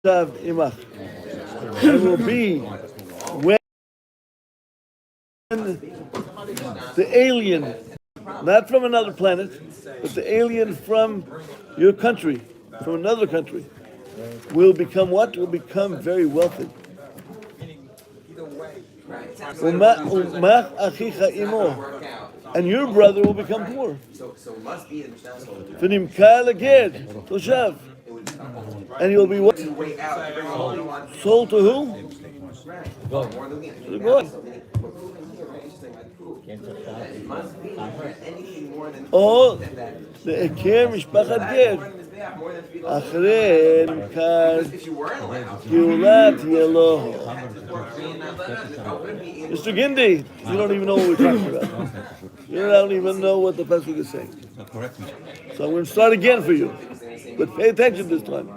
imach. It will be when the alien, not from another planet, but the alien from your country, from another country, will become what? Will become very wealthy. And your brother will become poor. And he'll be what? Sold to who? To the God. או להכר משפחת גר. אחרי נמכר גאולה תהיה לו. Mr. Gindi, you don't even know what we're talking about. You don't even know what the pasuk is saying. So I'm going to start again for you. But pay attention this time.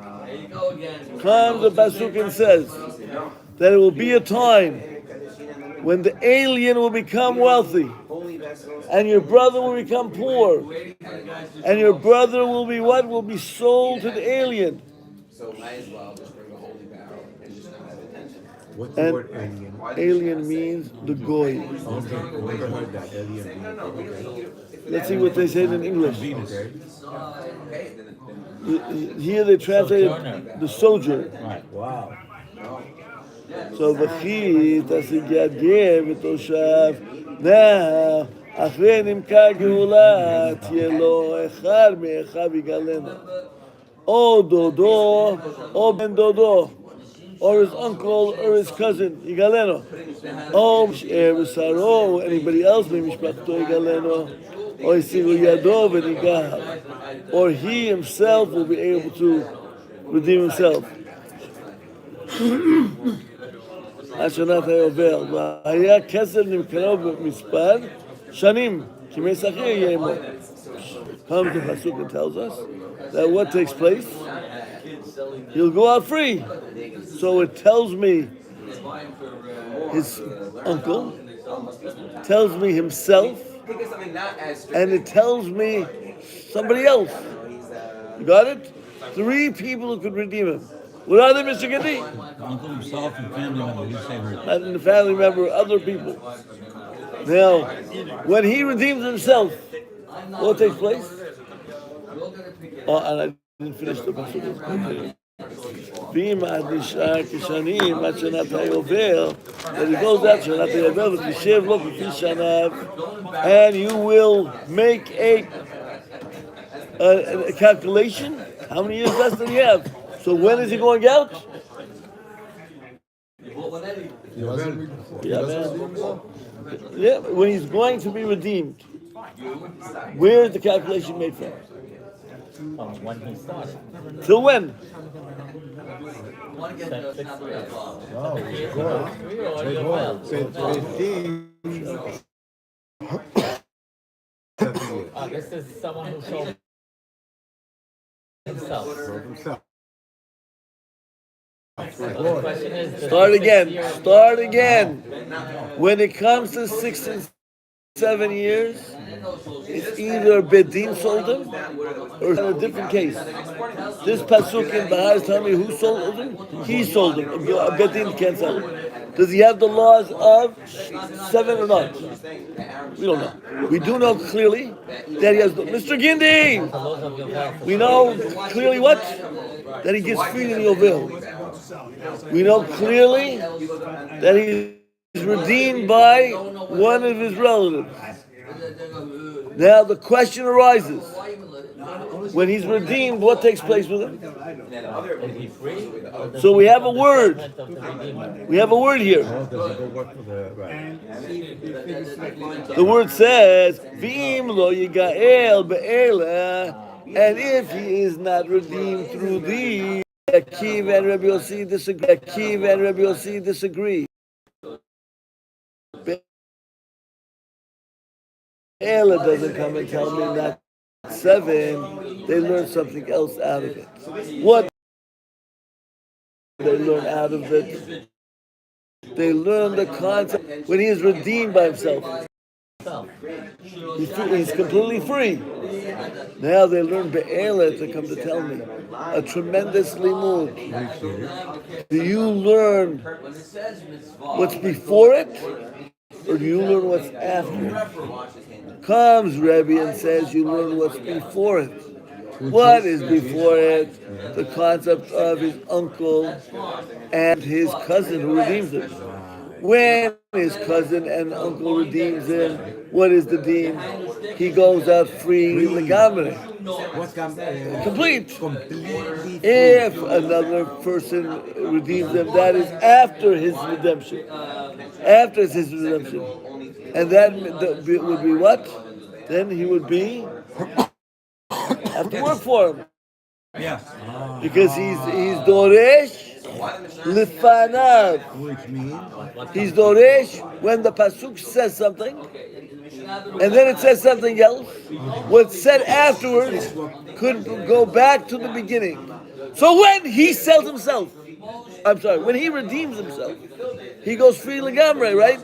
Comes the pasuk and says that it will be a time when the alien will become wealthy, and your brother will become poor, and your brother will be what? Will be sold to the alien. So might as well just bring a holy barrel and just not have attention. What's the word alien? Alien means the goy. Never heard that, alien. Let's see what they said in English. Here they translated the sojourner. Wow. So v'chi tasigyad ger v'toshav now אחרי נמכר גאולה תהיה לו אחד מאחיו יגאלנו או דודו או בן דודו or his uncle or his cousin יגאלנו או שאר ושרו anybody else ממשפחתו יגאלנו או ישיגו ידו וניגע or he himself will be able to redeem himself. השנת היובל, והיה כסף נמכרו במספר שנים, כי מסחר יהיה עמו. Comes the pasuk and tells us that what takes place, he'll go out free. So it tells me his uncle, tells me himself, and it tells me somebody else. You got it? 3 people who could redeem him. What are they, Mr. Gindi? Uncle himself and family member. And the family member, other people. Now, when he redeems himself, what takes place? Oh, and I didn't finish the passage. That he goes out and you will make a calculation. How many years less does he have? So when is he going out? Yeah, when he's going to be redeemed. Where is the calculation made from? When he started. Till when? This is someone who sold himself. Start again. When it comes to 6 and 7 years, it's either Bedin sold him or in a different case. This pasuk in Bahar is telling me who sold him? He sold him. Bedin can't sell him. Does he have the laws of 7 or not? We don't know. We do know clearly that he has. Mr. Gindi! We know clearly what? That he gets free in the Yovel. We know clearly that he is redeemed by one of his relatives. Now the question arises, when he's redeemed, what takes place with him? So we have a word. We have a word here. The word says, V'im lo yigael be'ela, and if he is not redeemed through thee, Akiv and Rabbi Yossi disagree. Ella doesn't come and tell me that 7, they learn something else out of it. What they learn out of it? They learn the concept when he is redeemed by himself. He's completely free. Now they learn Be'ela to come to tell me. A tremendous limud. Do you learn what's before it? Or do you learn what's after it? Comes Rabbi and says you learn what's before it. What is before it? The concept of his uncle and his cousin who redeems him. When his cousin and uncle redeems him, what is the deen? He goes out free Lagnado. What's Complete. completely If another person redeems him, that is after his redemption. After his redemption. And that would be what? Then he would be have to work for him. Yes. Because he's Doresh Lifanav. which means He's Doresh when the Pasuk says something, and then it says something else. What's said afterwards could go back to the beginning. So when he sells himself, when he redeems himself, he goes free Lagamre, right?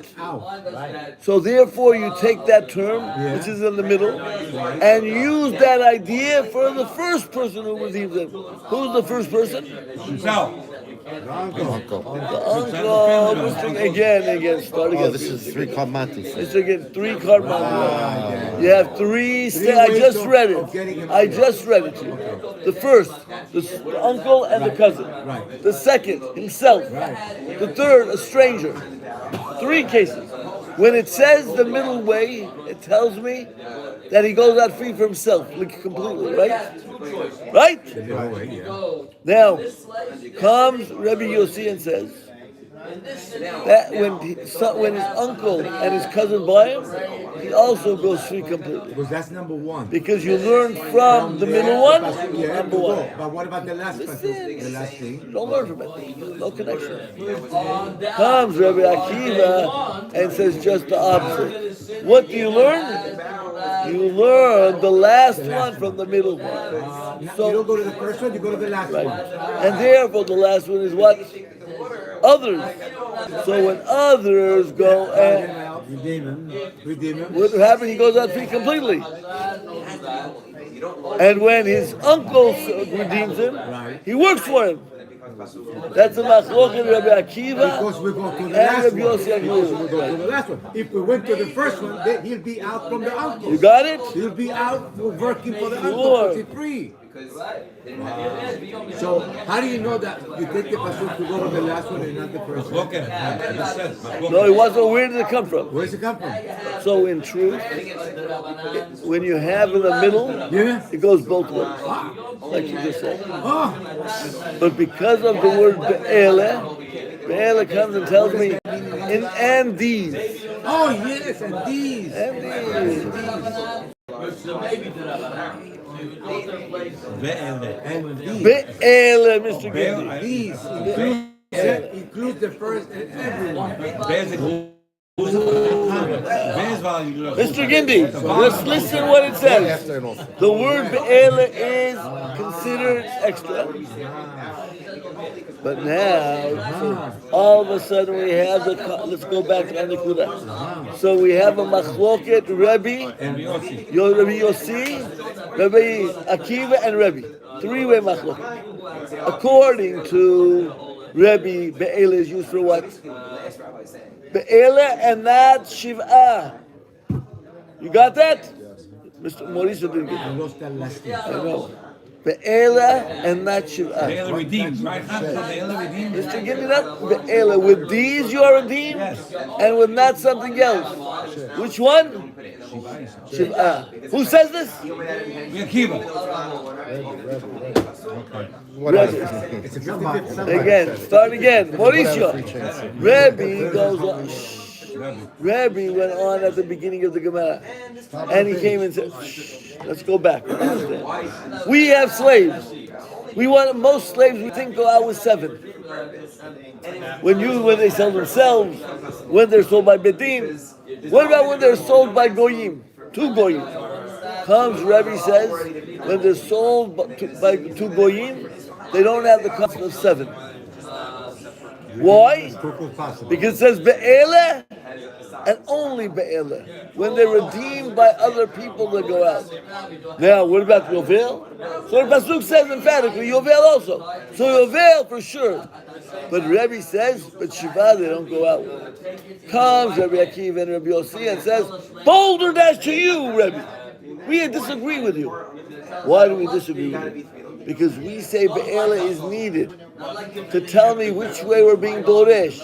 So therefore you take that term, which is in the middle, and use that idea for the first person who redeems him. Who's the first person? Himself. The uncle. Again, start again. Oh, this is 3 Karmatis. Let's again, 3 karma. You have 3 I just read it. I just read it to you. The first, the uncle and the cousin. Right. The second, himself. The third, a stranger. 3 cases. When it says the middle way, it tells me that he goes out free for himself, like completely, right? Right? Now, comes Rabbi Yossi and says that when his uncle and his cousin buy him, he also goes free completely. because that's number 1. Because you learn from the middle one, Yeah, number 1. but what about the last pasuk? The last thing. Don't learn from it. No connection. Comes Rabbi Akiva and says just the opposite. What do you learn? You learn the last one from the middle one. You don't go to the first one, you go to the last one. And therefore the last one is what? Others. So when others go and Redeem him. what happened? He goes out free completely. And when his uncle redeems him, he works for him. That's the machloket Rabbi Akiva Because we go to the and last Rabbi one. Yossi Because we go to Agnew. the last one. If we went to the first one, then he'll be out from the uncle. You got it? He'll be out working for the Sure. uncle because he's free. So how do you know that you take the pasuk to go to the last one and not the first one? Okay. This says, No, it wasn't. Where did it come from? Where does it come from? So in truth, when you have in the middle, Yeah. it goes both ways, like you just said. Oh, But because of the word Be'ele comes and tells me, and these. oh yes, and these. And these. And these. Be'ele, Mr. Gindi. These include the first and everyone. Mr. Gindi, let's listen what it says. The word Be'ele is considered extra. But now, all of a sudden we have let's go back to Anikuda. So we have a machloket, Rabbi, Rabbi Yossi, Rabbi Akiva, and Rabbi. 3-way machloket. According to Rabbi, Be'ele is used for what? Be'ele and not Shiv'ah. You got that? Mr. Mauricio didn't get I it. lost that last thing. I know. Be'ele and not Shiv'ah. Be'ele redeems, right? Be'ele redeems. Mr. Give me that. Be'ele. With these you are redeemed, and with not something else. Which one? Shiv'ah. Who says this? Akiva. It's a 50-50. Again. Start again. Mauricio. Rabbi goes on. Rabbi went on at the beginning of the Gemara, and he came and said, let's go back. We have slaves. Most slaves we think go out with 7. When they sell themselves, when they're sold by Bedin. What about when they're sold by Goyim? 2 Goyim. Comes Rabbi says, when they're sold by 2 Goyim, they don't have the cost of 7. Why? Quickly as possible. Because it says Be'ele and only Be'ele. When they're redeemed by other people, they go out. Now, what about Yovel? So the Pasuk says emphatically, Yovel also. So Yovel for sure. But Rabbi says, but Shiva, they don't go out. Comes Rabbi Akiva and Rabbi Yossi and says, boulder dash to you, Rabbi. We disagree with you. Why do we disagree with you? Because we say Be'ele is needed to tell me which way we're being Doresh.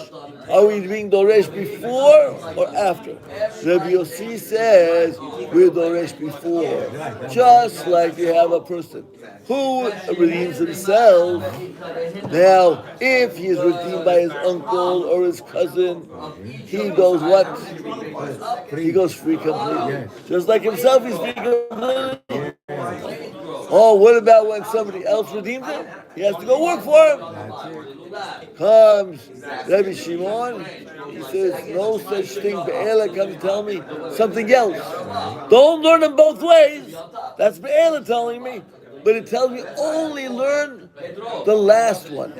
Are we being Doresh before or after? Rabbi Yossi says we're Doresh before. Just like you have a person who redeems himself. Now, if he is redeemed by his uncle or his cousin, he goes what? He goes free completely. Just like himself, he's free completely. Oh, what about when somebody else redeems him? He has to go work for him. Comes Rabbi Shimon, he says, no such thing. Be'ela comes to tell me something else. Don't learn them both ways. That's Be'ela telling me. But it tells me only learn the last one.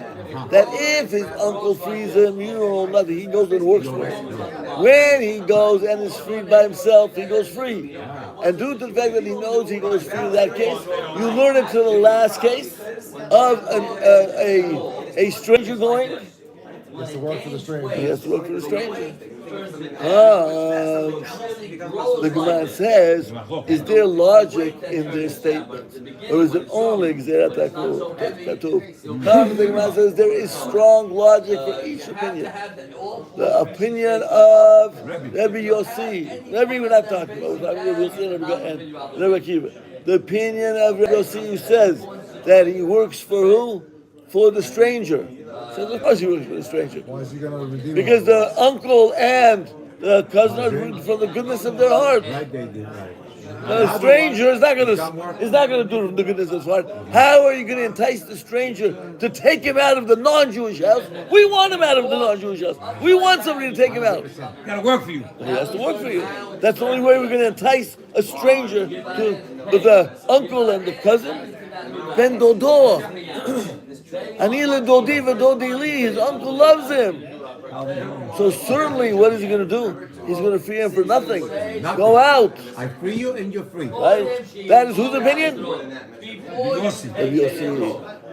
That if his uncle frees him, you don't know nothing. He goes and works for him. When he goes and is freed by himself, he goes free. And due to the fact that he knows he goes free in that case, you learn it to the last case of a stranger going. He has to work for the stranger. He has to work for the stranger. The Gemara says, is there logic in their statements? Or is it only Gzerat HaKatuv? The Gemara says there is strong logic for each opinion. The opinion of Rabbi Yossi. Rabbi we're not talking about. We're talking about Yossi and Rabbi Akiva. The opinion of Rabbi Yossi who says that he works for who? For the stranger. So of course he works for the stranger. Why is he going to redeem Because him? the uncle and the cousin are rooting from the goodness of their heart. Right, they did, right. The stranger is not going to do it from the goodness of his heart. How are you going to entice the stranger to take him out of the non-Jewish house? We want him out of the non-Jewish house. We want somebody to take him out. Gotta work for you. He has to work for you. That's the only way we're going to entice a stranger to the uncle and the cousin. Ben Dodo. Anila Dodi Dodi Li, his uncle loves him. So certainly, what is he going to do? He's going to free him for nothing. Go out. I free you and you're free. Right? That is whose opinion? Rabbi Yossi.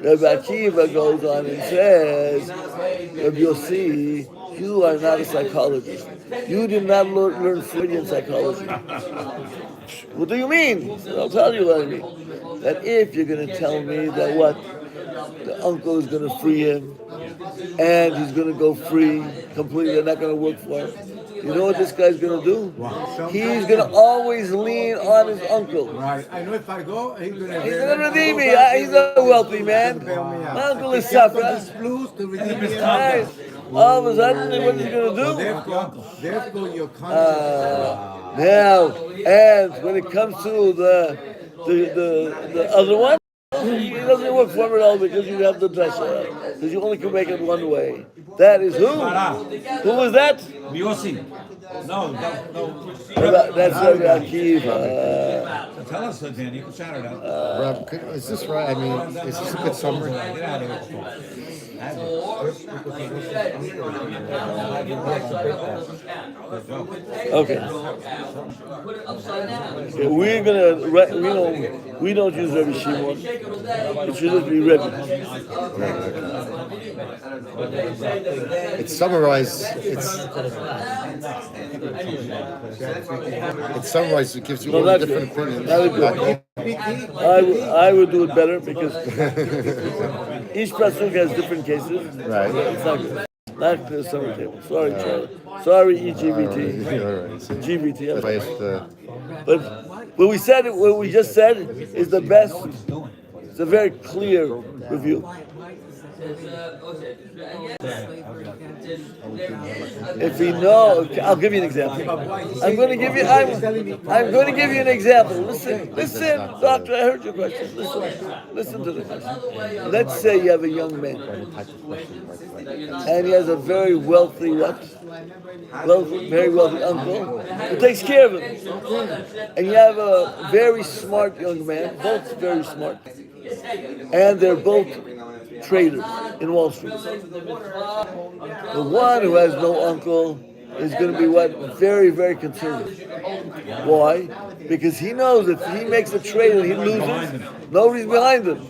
Rabbi Akiva goes on and says, Rabbi Yossi, you are not a psychologist. You did not learn Freudian psychology. What do you mean? I'll tell you what I mean. That if you're going to tell me that what? The uncle is going to free him, and he's going to go free completely. They're not going to work for him. You know what this guy's going to do? He's going to always lean on his uncle. Right. I know if I go, he's going to redeem me. He's a wealthy man. My uncle is suffering. Right. All of a sudden, what is he going to do? Therefore, your conscience. Now, and when it comes to the other one, he doesn't work for him at all because you have the dresser. Because you only can make it one way. That is who? Who is that? Yossi. No. That's Rabbi Akiva. Tell us, Dan. You can shout it out. Rob, is this right? I mean, is this a good summary? Get out of here. Okay. We're gonna. We don't use Rabbi Shimon. It should just be Rabbi. It's summarized. It's summarized. It gives you all Not different good. opinions. Not good. I would do it better because each pasuk has different cases. Right. It's not good. Not the summer table. Sorry, Charlie. Sorry, EGBT. GBT. But what we just said is the best. It's a very clear review. If we know, I'll give you an example. I'm going to give you an example. Listen, doctor. I heard your question. Listen to the question. Let's say you have a young man, and he has a very wealthy very wealthy uncle who takes care of him, and you have a very smart young man, both very smart, and they're both traders in Wall Street. The one who has no uncle is going to be what? Very, very conservative. Why? Because he knows if he makes a trade and he loses, nobody's behind him.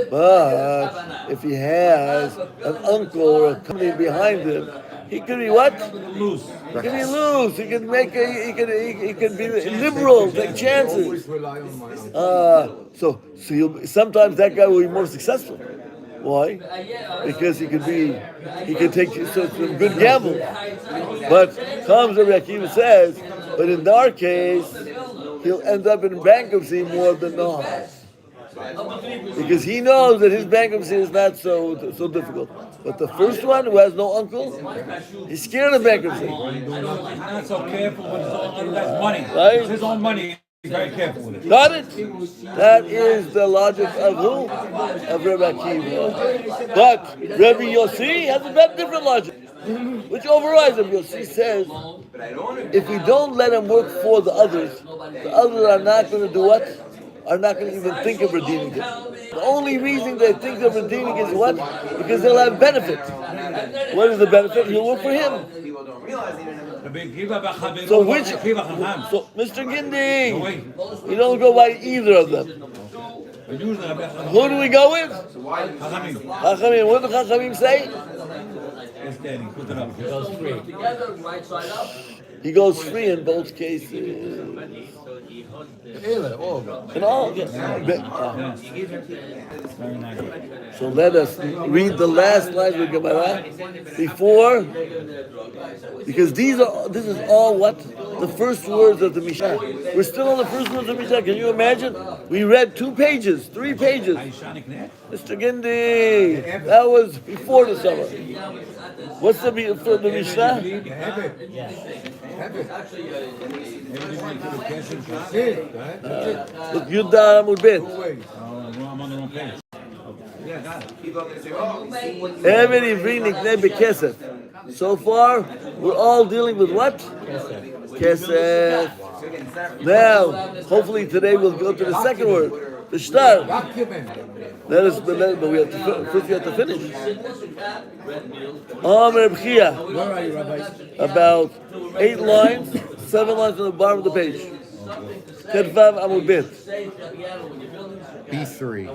But if he has an uncle or a company behind him, he could be what? Loose. He could be loose. He could make he could be liberal, take chances. Always rely on my uncle. So sometimes that guy will be more successful. Why? Because he could take some good gamble. But comes Rabbi Akiva says, but in our case, he'll end up in bankruptcy more than the house. Because he knows that his bankruptcy is not so difficult. But the first one who has no uncle, he's scared of bankruptcy. He's not so careful with his own money. Right? It's his own money. He's very careful with it. Got it? That is the logic of who? Of Rabbi Akiva. But Rabbi Yossi has a different logic, which overrides him. Yossi says, if we don't let him work for the others are not going to do what? Are not going to even think of redeeming it. The only reason they think of redeeming is what? Because they'll have benefit. What is the benefit? He'll work for him. So Mr. Gindi, you don't go by either of them. Who do we go with? Chachamim. What do the Chachamim say? He goes free in both cases. In all. So let us read the last line of Gemara before, because this is all what? The first words of the Mishnah. We're still on the first words of the Mishnah. Can you imagine? We read 2 pages, 3 pages. Mr. Gindi, that was before the summer. What's the Mishnah? Look, Yudar Amud Bet. Every Ivri Nikneh Bekesef. So far, we're all dealing with what? Kesef. Now, hopefully today we'll go to the second word, the shtar. But we have to first we have to finish. Reb Chia. Where are you, Rabbi? About 8 lines, 7 lines on the bottom of the page. Tedvav Amud Bet. B3.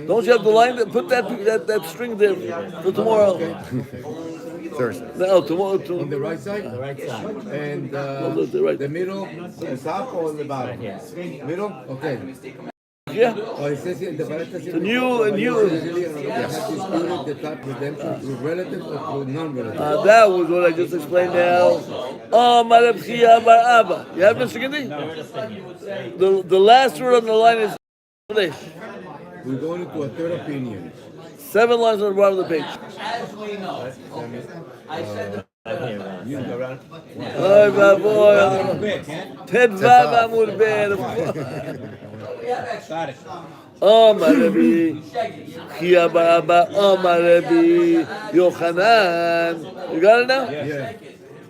Don't you have the line? Put that string there for tomorrow. Thursday. No, tomorrow. On the right side? The right side. And right. the middle, the top or the bottom? Yes. Middle? Okay. Yeah. Oh, it says here, the A new. the top redemption through relatives or through non-relatives? That was what I just explained now. Reb Chia bar Abba. You have Mr. Gindi? The last word on the line is Kodesh. We're going into a third opinion. 7 lines on the bottom of the page. Oy vavoy. Tedvav Amud Bet. Got it. Rabbi Chia bar Abba. Rabbi Yochanan. You got it now? Yeah.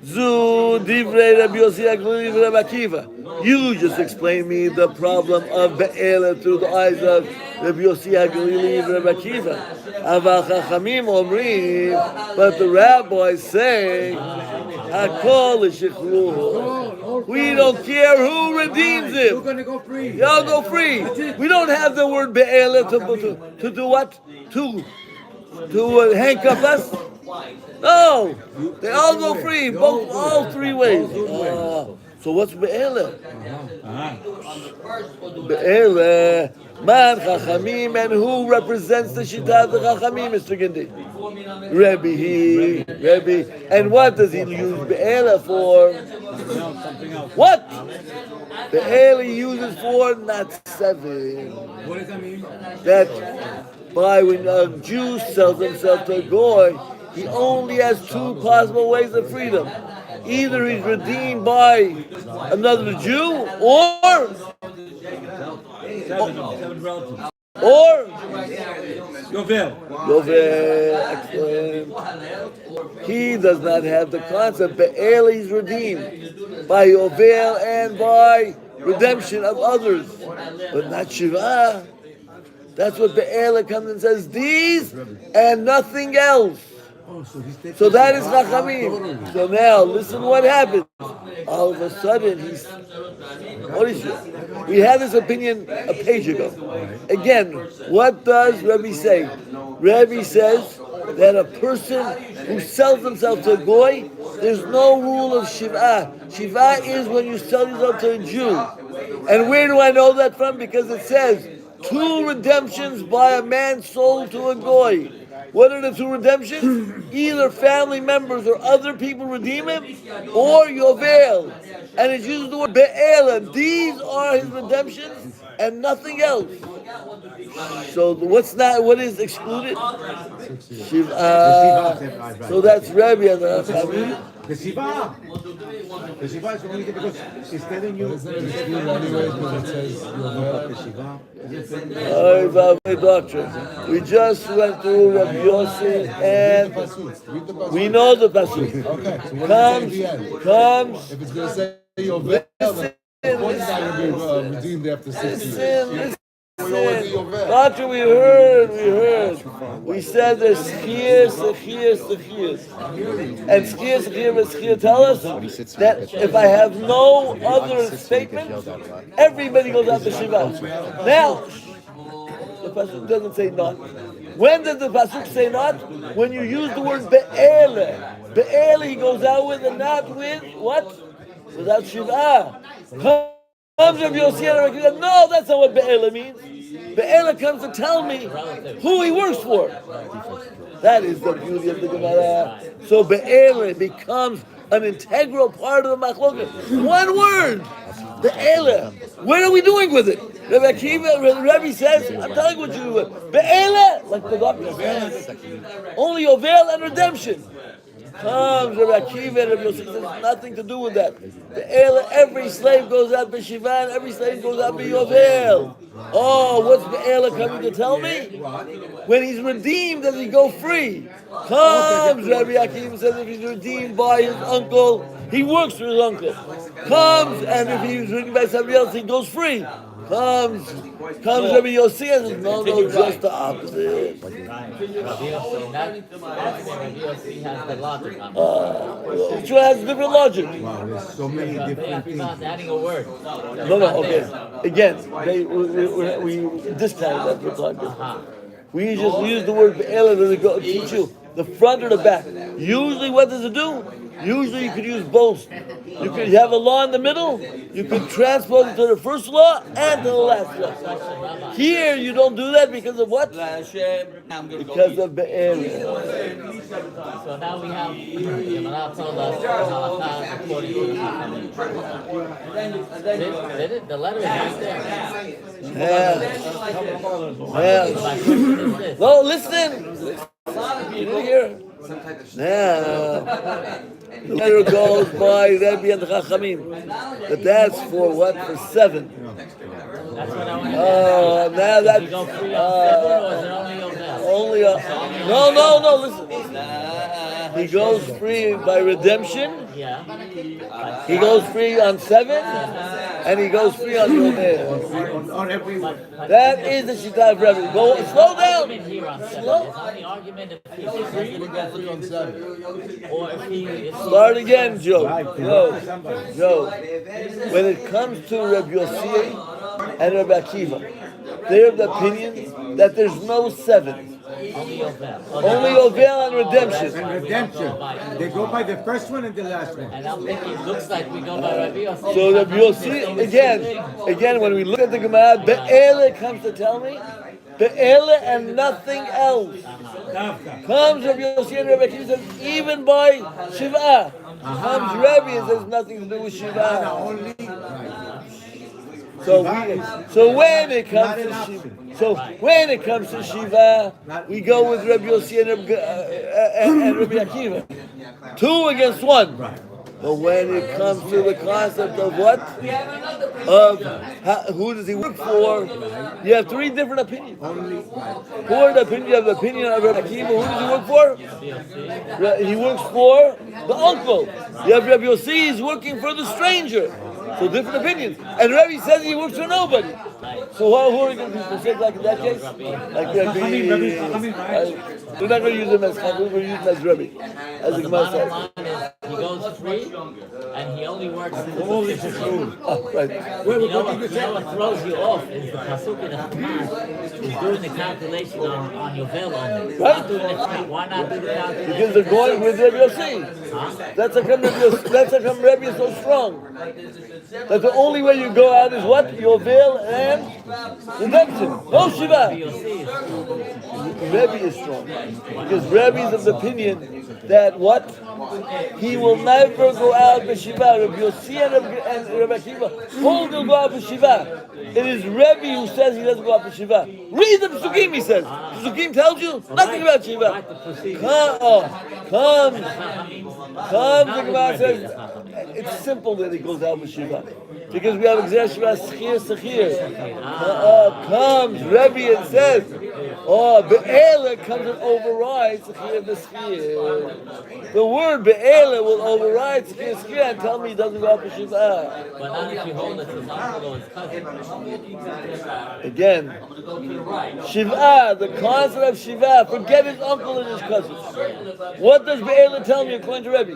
Zu divrei Rabbi Yossi Aglili v'Rabbi Akiva. You just explained me the problem of Be'ela through the eyes of Rabbi Yossi Aglili v'Rabbi Akiva. Aval Chachamim omrim, but the rabbis say, Hakol l'shichlul. We don't care who redeems You're him. going to go free. Y'all go free. We don't have the word Be'ela to do what? To handcuff us? No, they all go free, all 3 ways. So what's Be'ela? Be'ela, Man Chachamim, and who represents the Shita of the Chachamim, Mr. Gindi? Rabbi. And what does he use Be'ela for? What? Be'ela he uses for not 7. What does that mean? That when a Jew sells himself to a goy, he only has 2 possible ways of freedom. Either he's redeemed by another Jew, or Yovel. Excellent. He does not have the concept. Be'el is redeemed by Yovel and by redemption of others, but not Shiva. That's what Be'ela comes and says, these and nothing else. Oh, so he's taking So that is Shiva Chachamim. totally. So now, listen what happens. All of a sudden, what is it? We had this opinion a page ago. Again, what does Rabbi say? Rabbi says that a person who sells himself to a goy, there's no rule of Shiva. Shiva is when you sell yourself to a Jew. And where do I know that from? Because it says, 2 redemptions by a man sold to a goy. What are the 2 redemptions? Either family members or other people redeem him, or Yovel. And it uses the word Be'ela. These are his redemptions and nothing else. So what is excluded? Shiva. So that's Rabbi and Chachamim. The Shiva. The Shiva is only because he's telling you. Isn't it excluded anyway because it says The Shiva. Doctrine. We just went through Rabbi Yossi and read the pasuk. we know the pasuk. Okay, so what does it say at the end? Comes. If it's going to say Yovel, then of course it's not going to be redeemed after 6 years. Doctor, we heard. We said there's schiyas. And schiyas tell us that if I have no other statement, everybody goes out to Shiva. Now, the pasuk doesn't say not. When does the pasuk say not? When you use the word be'ele. Be'ele he goes out with and not with what? Without Shiva. Comes Rabbi Yossi, no, that's not what Be'ela means. Be'ela comes to tell me who he works for. That is the beauty of the Gemara. So Be'ela becomes an integral part of the Machloket. One word, Be'ela. What are we doing with it? Rabbi says, I'm telling you what you do with it. Be'ela, like the doctor says, only Yovel and redemption. Comes Rabbi Akiva and Rabbi Yosef says nothing to do with that. Every slave goes out b'shiva and every slave goes out b'yovel. Oh, what's Be'ela coming to tell me? When he's redeemed, does he go free? Comes Rabbi Akiva says if he's redeemed by his uncle, he works for his uncle. Comes and if he's redeemed by somebody else, he goes free. Comes Rabbi Yossi and says, no, just the opposite. Each one has different logic. Wow, there's so many different things. Adding a word. No, okay. Again, we discounted that for time. We just use the word be'ela to teach you the front or the back. Usually, what does it do? Usually, you could use both. You could have a law in the middle. You could transpose it to the first law and to the last law. Here, you don't do that because of what? Because of be'ela. So now we have Yamala told us halakha according to the letter is right there. Yeah. No, listen. You didn't hear. Now, the letter goes by Rabbi and Chachamim. But that's for what? For 7. That's what I want to know. Now that You go free on 7 or is it only on no. Listen. He goes free by redemption. Yeah. He goes free on 7, and he goes free on Yovel. On every one. That is the shita of Rabbi. Go slow down. Here on 7. Slow. There's only argument if he's free on 7. or if he is Start again, Joe. Joe. When it comes to Rabbi Yossi and Rabbi Akiva, they're of the opinion that there's no 7. only Yovel. Only Yovel and redemption. And redemption. They go by the first one and the last one. And I'm thinking it looks like we go by Rabbi Yossi. So Rabbi Yossi, again, when we look at the Gemara, Be'ele comes to tell me, Be'ele and nothing else. Comes Rabbi Yossi and Rabbi Akiva says, even by Shiva. Comes Rabbi and says nothing to do with Shiva. Only. So when it comes to Shiva, we go with Rabbi Yossi and Rabbi Akiva. 2 against 1. But when it comes to the concept of what? Of who does he work for? You have 3 different opinions. Who are the opinion? You have the opinion of Rabbi Akiva. Who does he work for? He works for the uncle. You have Rabbi Yossi, he's working for the stranger. So different opinions. And Rabbi says he works for nobody. So who are you going to be forsake like in that case? Like Rabbi, right? we're not going to use him as Chacham, we're going to use him as Rabbi. As the The Gemara bottom says. line is he goes free and he only works All this is true. Oh, right. You know what throws you off is the pasuk in the Quran is doing the calculation on your veil only. Right. Why not do the calculation? Because they're going with Rabbi Yossi. That's how come Rabbi is so strong. That the only way you go out is what? Your veil and redemption. No Shiva. Rabbi is strong. Because Rabbi is of the opinion that what? He will never go out for Shiva. Rabbi Yossi and Rabbi Akiva both will go out for Shiva. It is Rabbi who says he doesn't go out for Shiva. Read the Pesukim, he says. Pesukim tells you nothing about Shiva. Come, the Gemara says, it's simple that he goes out for Shiva. Because we have Gzera Shiva Sechir. Comes Rabbi and says, Be'ela comes and overrides Sechir B'Schir. The word Be'ela will override Sechir and tell me he doesn't go out for Shiva. But not if you hold it to his uncle or his cousin. Again, Shiva, the concept of Shiva, forget his uncle and his cousin. What does Be'ela tell me according to Rabbi?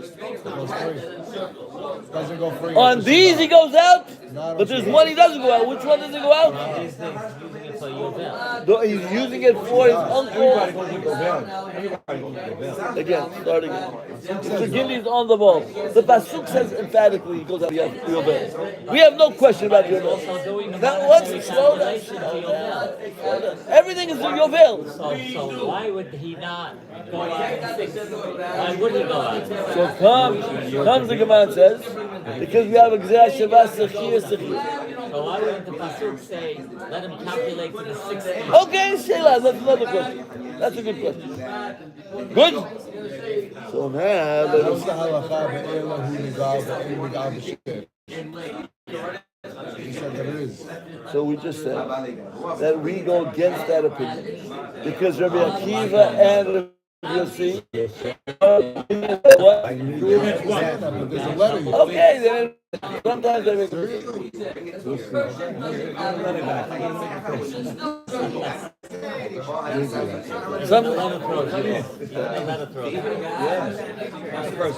Doesn't go free. On these he goes out, but there's one he doesn't go out. Which one does he go out? These things, using it for your veil. He's using it for his uncle. Again, starting again. So Gindi is on the ball. The Pasuk says emphatically he goes out your veil. We have no question about your veil. Now let's slow down. Everything is in your veil. So why would he not go out and six? Why would he go out? So comes the Gemara and says, because we have a Gzera Shiva Sechir. So why wouldn't the pasuk say, let him calculate to the 60? Okay, Sheila, that's another question. That's a good question. Good. So now, What's the halacha be'ela hu nigal ve'en nigal b'shir? He said there is. so we just said that we go against that opinion because Rabbi Akiva and Rabbi Yossi. What? But there's a letter. Okay, then sometimes they make. Some. Let him throw it. Let him throw it.